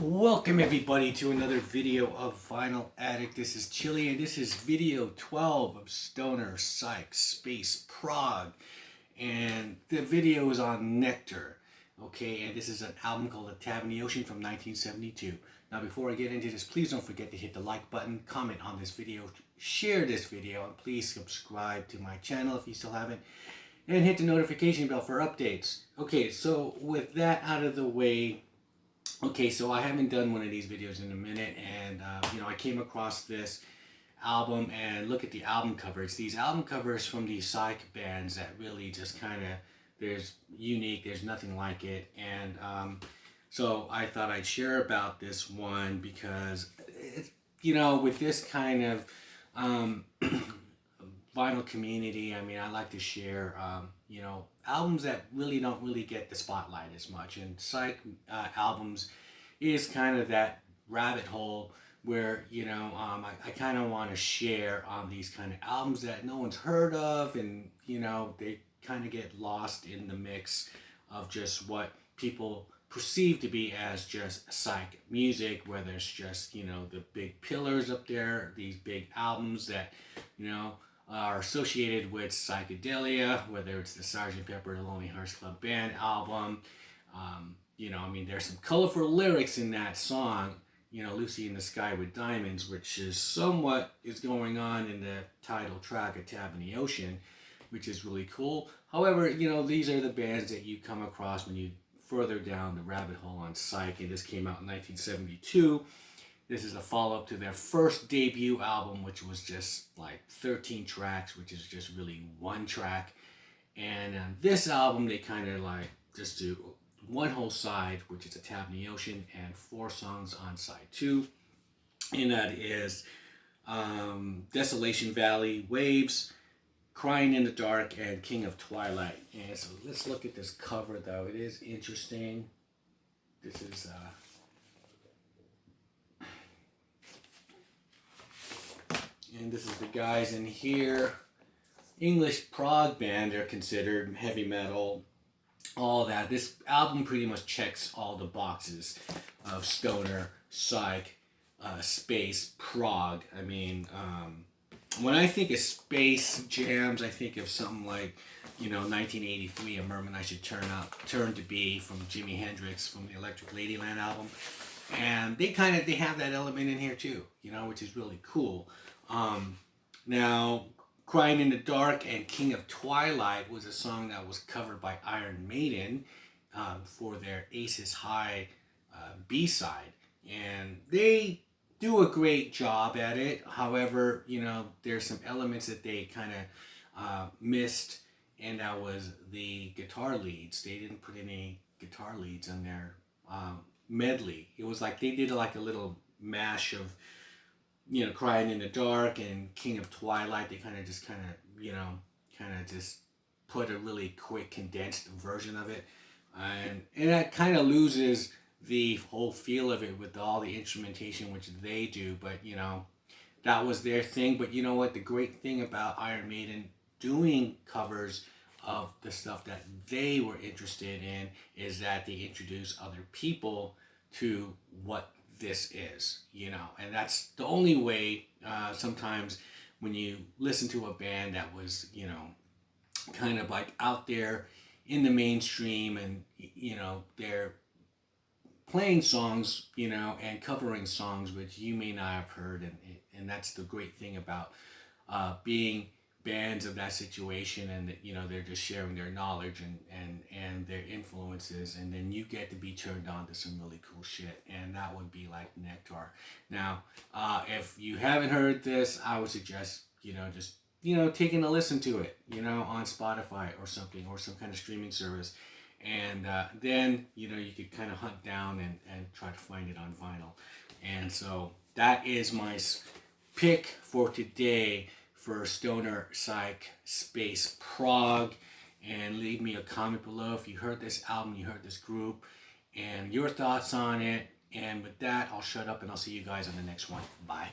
Welcome everybody to another video of Vinyl Addict. This is Chili and this is video 12 of Stoner, Psych, Space, Prog. And the video is on Nektar. Okay, and this is an album called A Tab in the Ocean from 1972. Now before I get into this, please don't forget to hit the like button, comment on this video, share this video, and please subscribe to my channel if you still haven't. And hit the notification bell for updates. Okay, so with that out of the way, okay, so I haven't done one of these videos in a minute, and I came across this album, and look at the album covers. These album covers from these Psych bands that really just kind of, there's nothing like it, and so I thought I'd share about this one because, with this kind of vinyl community, I mean, I like to share, albums that really don't really get the spotlight as much. And Psych albums is kind of that rabbit hole where, I kind of want to share on these kind of albums that no one's heard of, and, they kind of get lost in the mix of just what people perceive to be as just Psych music, whether it's just, the big pillars up there, these big albums that, are associated with psychedelia, whether it's the Sgt. Pepper Lonely Hearts Club Band album. There's some colorful lyrics in that song, Lucy in the Sky with Diamonds, which is somewhat is going on in the title track, A Tab in the Ocean, which is really cool. However, these are the bands that you come across when you further down the rabbit hole on Psych, and this came out in 1972. This is a follow-up to their first debut album, which was just like 13 tracks, which is just really one track. And on this album, they kind of like just do one whole side, which is A Tab in the Ocean, and 4 songs on side 2. And that is Desolation Valley, Waves, Crying in the Dark, and King of Twilight. And so let's look at this cover, though. It is interesting. This is... And this is the guys in here. English prog band, they're considered heavy metal, all that. This album pretty much checks all the boxes of Stoner, Psych, Space, Prog. I mean, when I think of space jams, I think of something like, 1983, A Merman I Should Turn to Be from Jimi Hendrix from the Electric Ladyland album. And they have that element in here too, which is really cool. Now, Crying in the Dark and King of Twilight was a song that was covered by Iron Maiden for their Aces High B-side. And they do a great job at it. However, there's some elements that they kind of missed, and that was the guitar leads. They didn't put any guitar leads on their medley. It was like they did like a little mash of Crying in the Dark and King of Twilight. They kind of just put a really quick condensed version of it, and that kind of loses the whole feel of it with all the instrumentation which they do. But that was their thing. But you know what, the great thing about Iron Maiden doing covers of the stuff that they were interested in is that they introduce other people to what this is, and that's the only way. Sometimes when you listen to a band that was, kind of like out there in the mainstream, and they're playing songs, and covering songs which you may not have heard, and that's the great thing about being bands of that situation, and that they're just sharing their knowledge and their influences, and then you get to be turned on to some really cool shit, and that would be like Nektar. Now, if you haven't heard this, I would suggest just taking a listen to it, on Spotify or something, or some kind of streaming service, and then you could kind of hunt down and try to find it on vinyl. And so that is my pick for today for Stoner, Psych, Space, Prog. And leave me a comment below if you heard this album, you heard this group, and your thoughts on it. And with that, I'll shut up and I'll see you guys on the next one. Bye.